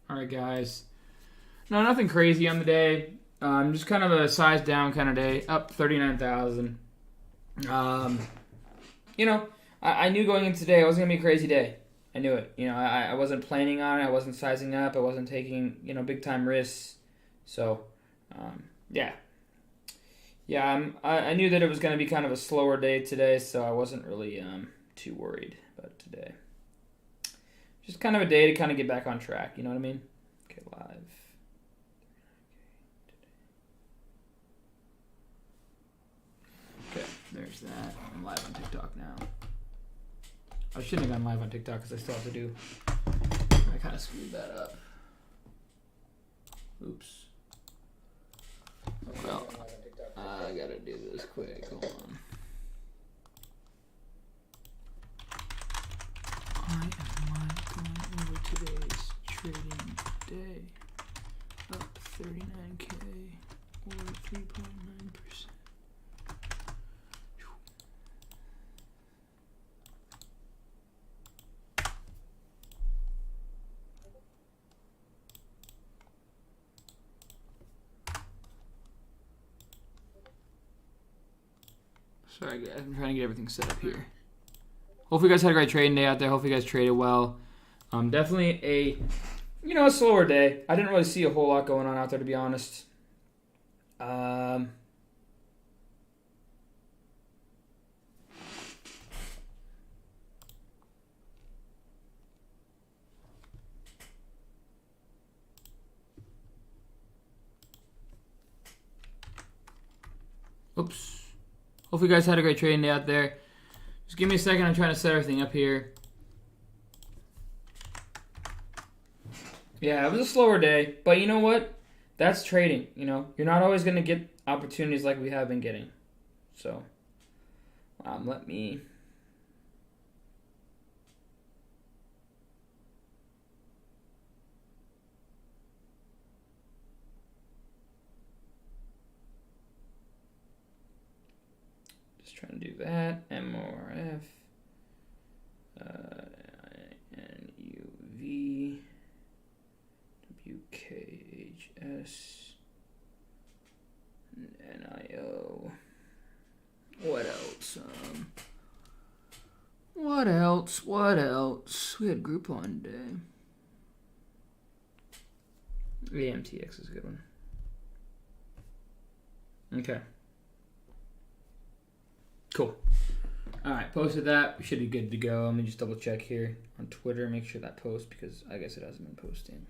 All right, guys. No, nothing crazy on the day. Just kind of a size down kind of day. Up 39,000. You know, I knew going into today it wasn't going to be a crazy day. I knew it. You know, I wasn't planning on it. I wasn't sizing up. I wasn't taking, big time risks. So, yeah. Yeah, I knew that it was going to be kind of a slower day today, so I wasn't really too worried about today. Just kind of a day to kind of get back on track, you know what I mean? Okay, live. Okay, there's that. I'm live on TikTok now. I shouldn't have gone live on TikTok because I still have to do... I kind of screwed that up. Oops. Well, I gotta do this quick. Hold on. I am live going over today's trading day. Up 39K or 3.9%. Sorry guys, I'm trying to get everything set up here. Hopefully you guys had a great trading day out there. Hopefully you guys traded well. Definitely a slower day. I didn't really see a whole lot going on out there, to be honest. Oops. Hopefully you guys had a great trading day out there. Just give me a second. I'm trying to set everything up here. Yeah, it was a slower day. But you know what? That's trading. You're not always going to get opportunities like we have been getting. So, let me... Trying to do that. MRF. NUV. WKHS. NIO. What else? What else? We had Groupon day. AMTX is a good one. Okay. Cool. Alright, posted that. We should be good to go. Let me just double check here on Twitter. Make sure that posts because I guess it hasn't been posting.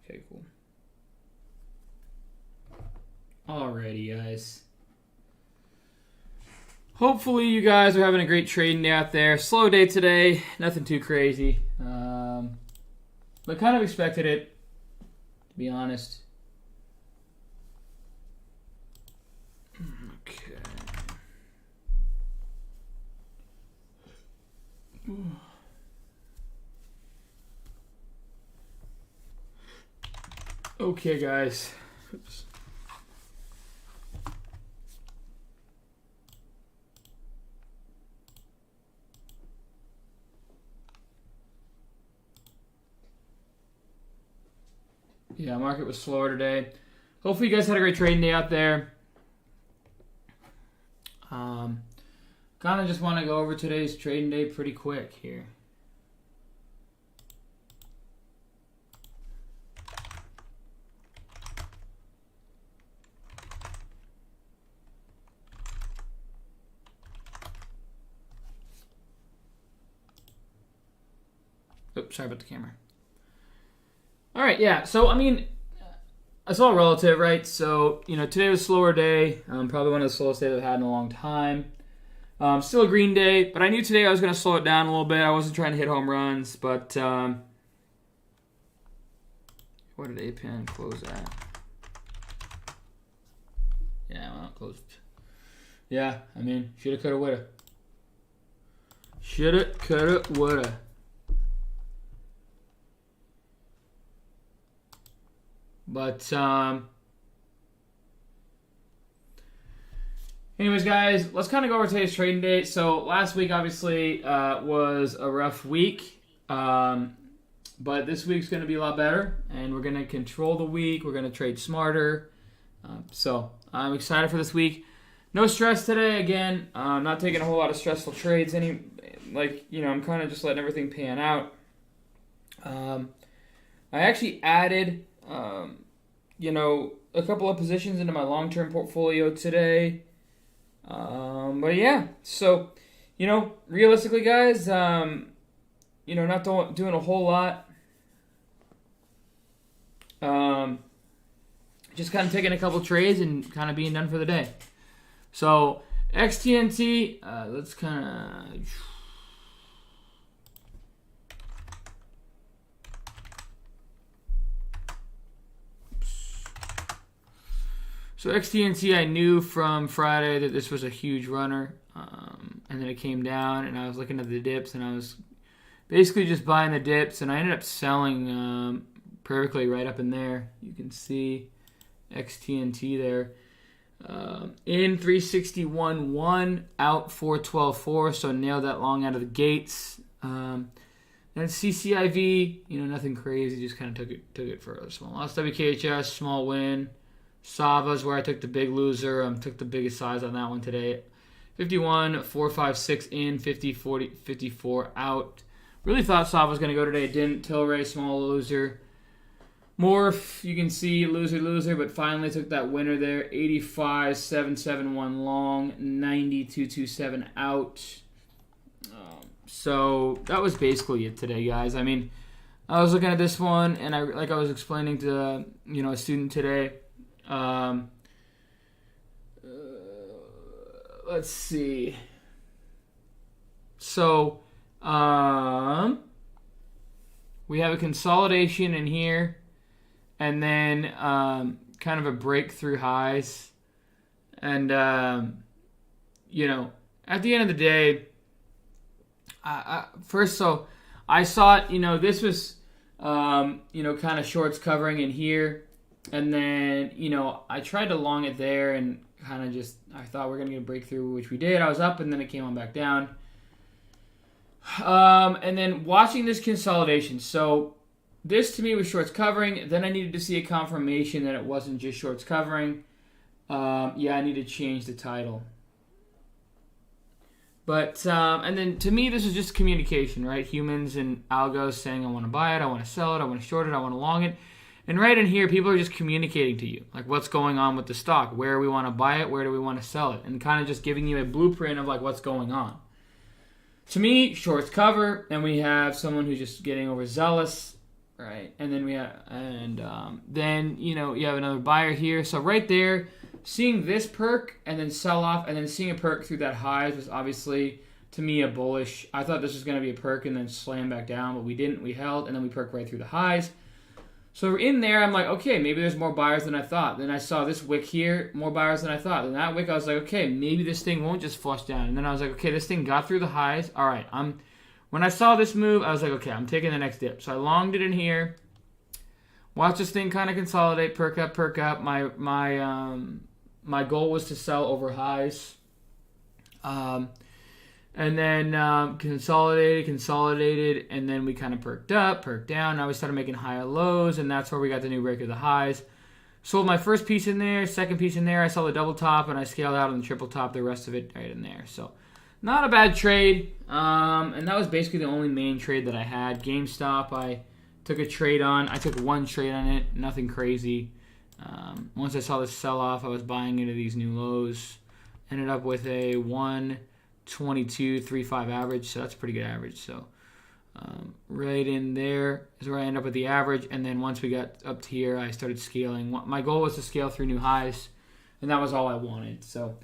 Okay, cool. Alrighty, guys. Hopefully you guys are having a great trading day out there. Slow day today. Nothing too crazy. But kind of expected it, to be honest. Okay. Okay, guys. Oops. Yeah, market was slower today. Hopefully you guys had a great trading day out there. Kind of just want to go over today's trading day pretty quick here. Oops, sorry about the camera. All right, yeah. So, I mean, it's all relative, right? So, today was a slower day. Probably one of the slowest days I've had in a long time. Still a green day, but I knew today I was going to slow it down a little bit. I wasn't trying to hit home runs, but what did APN close at? Yeah, well, it closed. Yeah, I mean, shoulda, coulda, woulda. Shoulda, coulda, woulda. But, anyways, guys, let's kind of go over today's trading day. So, last week, obviously, was a rough week. But this week's going to be a lot better, and we're going to control the week. We're going to trade smarter. So I'm excited for this week. No stress today. Again, I'm not taking a whole lot of stressful trades. I'm kind of just letting everything pan out. I actually added, a couple of positions into my long-term portfolio today. But yeah, so, realistically, guys, not doing a whole lot. Just kind of taking a couple trades and kind of being done for the day. So XTNT, let's kind of. So XTNT, I knew from Friday that this was a huge runner, and then it came down, and I was looking at the dips, and I was basically just buying the dips, and I ended up selling perfectly right up in there. You can see XTNT there. In 361.1, out 412.4, so nailed that long out of the gates. Then CCIV, nothing crazy, just kind of took it for a small loss. WKHS, small win. Sava's where I took the big loser. Took the biggest size on that one today. 51, 456 in, 50, 40, 54 out. Really thought Sava was going to go today. It didn't. Tilray, small loser. Morph, you can see loser, but finally took that winner there. 85, 771 long, 92.27 out. So that was basically it today, guys. I mean, I was looking at this one, and I was explaining to a student today. Let's see. So, we have a consolidation in here, and then kind of a breakthrough highs. And, at the end of the day, I saw it, this was, kind of shorts covering in here. And then, I tried to long it there and kind of just, I thought we were going to get a breakthrough, which we did. I was up, and then it came on back down. And then watching this consolidation. So this to me was shorts covering. Then I needed to see a confirmation that it wasn't just shorts covering. I need to change the title. But, and then to me, this is just communication, right? Humans and algos saying, I want to buy it, I want to sell it, I want to short it, I want to long it. And right in here, people are just communicating to you, like what's going on with the stock, where we want to buy it, where do we want to sell it, and kind of just giving you a blueprint of like what's going on. To me, shorts cover, and we have someone who's just getting overzealous, right? And then you have another buyer here. So right there, seeing this perk and then sell off, and then seeing a perk through that highs was obviously to me a bullish. I thought this was going to be a perk and then slam back down, but we didn't. We held, and then we perked right through the highs. So in there, I'm like, okay, maybe there's more buyers than I thought. Then I saw this wick here, more buyers than I thought. Then that wick, I was like, okay, maybe this thing won't just flush down. And then I was like, okay, this thing got through the highs. All right, when I saw this move, I was like, okay, I'm taking the next dip. So I longed it in here. Watch this thing kind of consolidate, perk up. My goal was to sell over highs. And then consolidated, and then we kind of perked up, perked down. Now we started making higher lows, and that's where we got the new break of the highs. Sold my first piece in there, second piece in there. I saw the double top, and I scaled out on the triple top, the rest of it right in there. So not a bad trade, and that was basically the only main trade that I had. GameStop, I took a trade on. I took one trade on it, nothing crazy. Once I saw this sell-off, I was buying into these new lows. Ended up with a 122.35 average, so that's a pretty good average. So right in there is where I end up with the average, and then once we got up to here, I started scaling. My goal was to scale through new highs, and that was all I wanted. So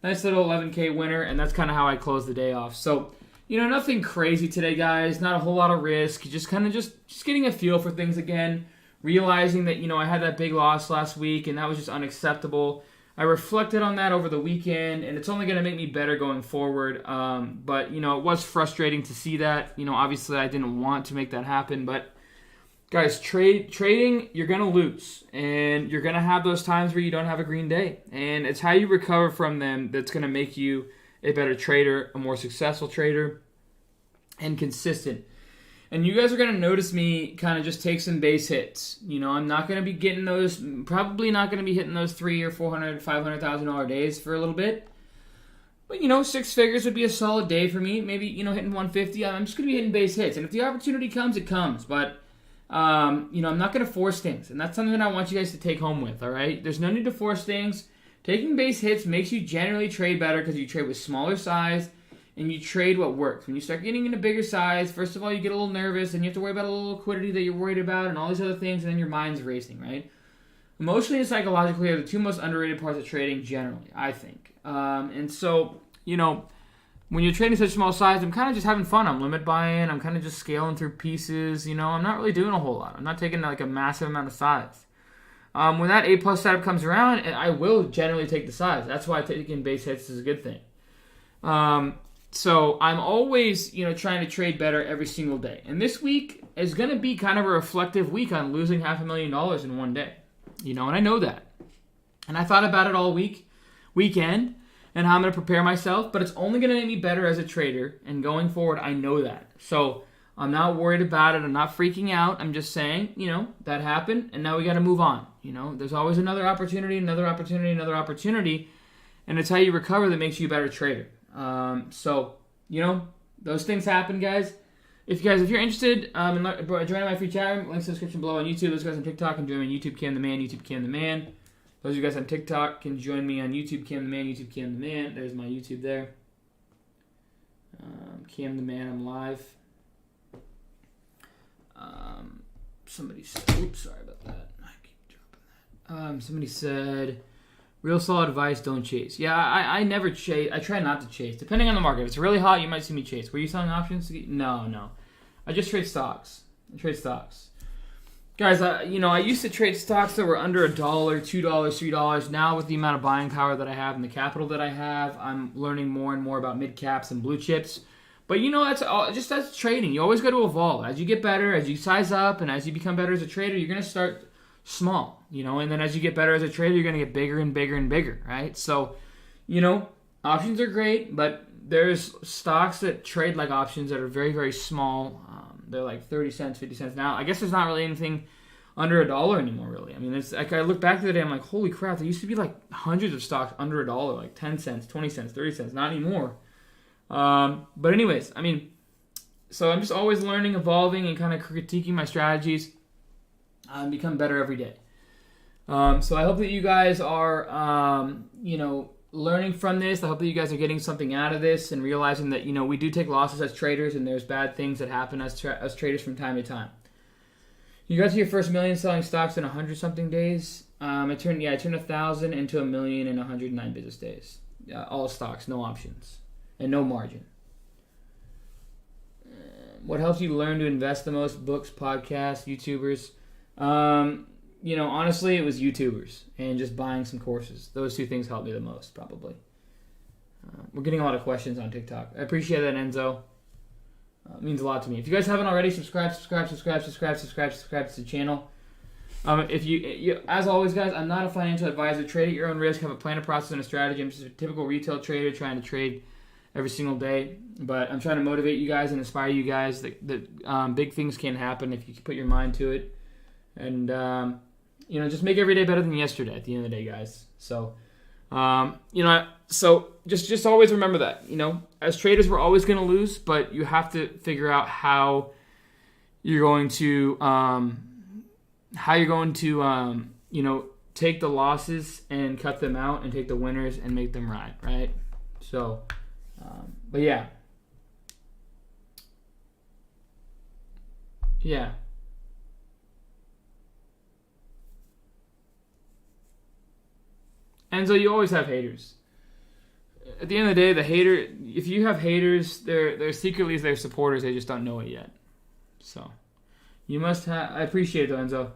nice little 11K winner, and that's kind of how I closed the day off. So nothing crazy today, guys. Not a whole lot of risk. Just kind of just getting a feel for things again, realizing that I had that big loss last week, and that was just unacceptable. I reflected on that over the weekend, and it's only going to make me better going forward. But, it was frustrating to see that. Obviously I didn't want to make that happen. But, guys, trading, you're going to lose. And you're going to have those times where you don't have a green day. And it's how you recover from them that's going to make you a better trader, a more successful trader, and consistent. And you guys are going to notice me kind of just take some base hits. You know, I'm not going to be getting those, probably not going to be hitting those $300,000 or $400,000, $500,000 days for a little bit. But, you know, 6 figures would be a solid day for me. Maybe, you know, hitting 150. I'm just going to be hitting base hits. And if the opportunity comes, it comes. But, you know, I'm not going to force things. And that's something that I want you guys to take home with, all right? There's no need to force things. Taking base hits makes you generally trade better because you trade with smaller size and you trade what works. When you start getting into bigger size, first of all, you get a little nervous and you have to worry about a little liquidity that you're worried about and all these other things, and then your mind's racing, right? Emotionally and psychologically are the 2 most underrated parts of trading generally, I think. And so, you know, when you're trading such small size, I'm kind of just having fun. I'm limit buying. I'm kind of just scaling through pieces. You know, I'm not really doing a whole lot. I'm not taking like a massive amount of size. When that A+ setup comes around, I will generally take the size. That's why taking base hits is a good thing. So I'm always, you know, trying to trade better every single day. And this week is going to be kind of a reflective week on losing $500,000 in one day. You know, and I know that. And I thought about it all weekend, and how I'm going to prepare myself. But it's only going to make me better as a trader. And going forward, I know that. So I'm not worried about it. I'm not freaking out. I'm just saying, you know, that happened, and now we got to move on. You know, there's always another opportunity, another opportunity, another opportunity, and it's how you recover that makes you a better trader. So, you know, those things happen, guys. If you're interested in joining my free chat room, links in the description below on YouTube. Those guys on TikTok can join me on YouTube Cam the Man, YouTube Cam the Man. Those of you guys on TikTok can join me on YouTube Cam the Man, YouTube Cam the Man. There's my YouTube there. Cam the Man, I'm live. Somebody said, oops, sorry about that. I keep dropping that. Somebody said, real solid advice, don't chase. Yeah, I never chase. I try not to chase. Depending on the market. If it's really hot, you might see me chase. Were you selling options? No. I just trade stocks. Guys, you know, I used to trade stocks that were under $1, $2, $3. Now with the amount of buying power that I have and the capital that I have, I'm learning more and more about mid caps and blue chips. But you know, that's trading. You always got to evolve. As you get better, as you size up, and as you become better as a trader, you're going to start small, you know, and then as you get better as a trader, you're going to get bigger and bigger and bigger, right? So, you know, options are great, but there's stocks that trade like options that are very, very small. They're like 30 cents, 50 cents now. I guess there's not really anything under $1 anymore, really. I mean, it's like I look back to the day, I'm like, holy crap, there used to be like hundreds of stocks under $1, like 10 cents, 20 cents, 30 cents, not anymore. But anyways, I mean, so I'm just always learning, evolving, and kind of critiquing my strategies and become better every day. So I hope that you guys are, you know, learning from this. I hope that you guys are getting something out of this and realizing that, you know, we do take losses as traders and there's bad things that happen as traders from time to time. You got to your first million selling stocks in 100-something days. I turned 1,000 into $1 million in 109 business days. All stocks, no options. And no margin. What helps you learn to invest the most? Books, podcasts, YouTubers. You know, honestly, it was YouTubers and just buying some courses. Those 2 things helped me the most, probably. We're getting a lot of questions on TikTok. I appreciate that, Enzo. It means a lot to me. If you guys haven't already, subscribe to the channel. If you, as always, guys, I'm not a financial advisor. Trade at your own risk. Have a plan, a process, and a strategy. I'm just a typical retail trader trying to trade every single day, but I'm trying to motivate you guys and inspire you guys that big things can happen if you put your mind to it, and you know, just make every day better than yesterday. At the end of the day, guys. So, you know, so just always remember that. You know, as traders, we're always going to lose, but you have to figure out how you're going to you know, take the losses and cut them out, and take the winners and make them right. So. But yeah. And so you always have haters. At the end of the day, if you have haters, they're secretly their supporters. They just don't know it yet. So you must have. I appreciate it, though, Enzo.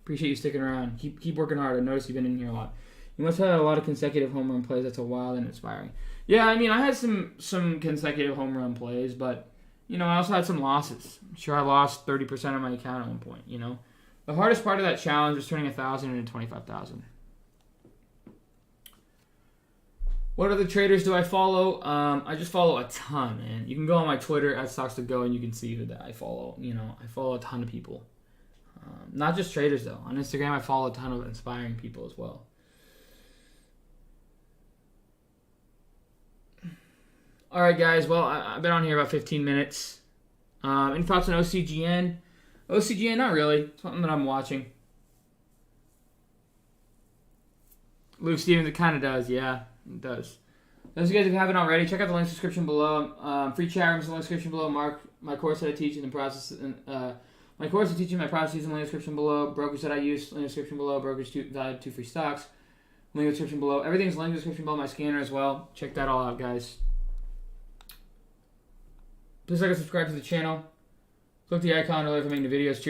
Appreciate you sticking around. Keep working hard. I noticed you've been in here a lot. You must have had a lot of consecutive home run plays. That's a wild and inspiring. Yeah, I mean, I had some consecutive home run plays, but, you know, I also had some losses. I'm sure I lost 30% of my account at one point, you know. The hardest part of that challenge was turning 1,000 into 25,000. What other traders do I follow? I just follow a ton, man. You can go on my Twitter at Stocks2Go and you can see who that I follow. You know, I follow a ton of people. Not just traders though. On Instagram, I follow a ton of inspiring people as well. All right, guys. Well, I've been on here about 15 minutes. Any thoughts on OCGN? OCGN, not really. Something that I'm watching. Luke Stevens, it kind of does, yeah. It does. Those of you guys who haven't already, check out the link description below. Free chat rooms in the link description below. Mark my course that I teach in the process. My course of teaching my processes in the link description below. Brokers that I use, link description below. Brokers value 2 free stocks. Link description below. Everything's link description below. My scanner as well. Check that all out, guys. Please like and subscribe to the channel. Click the icon to learn from making the videos.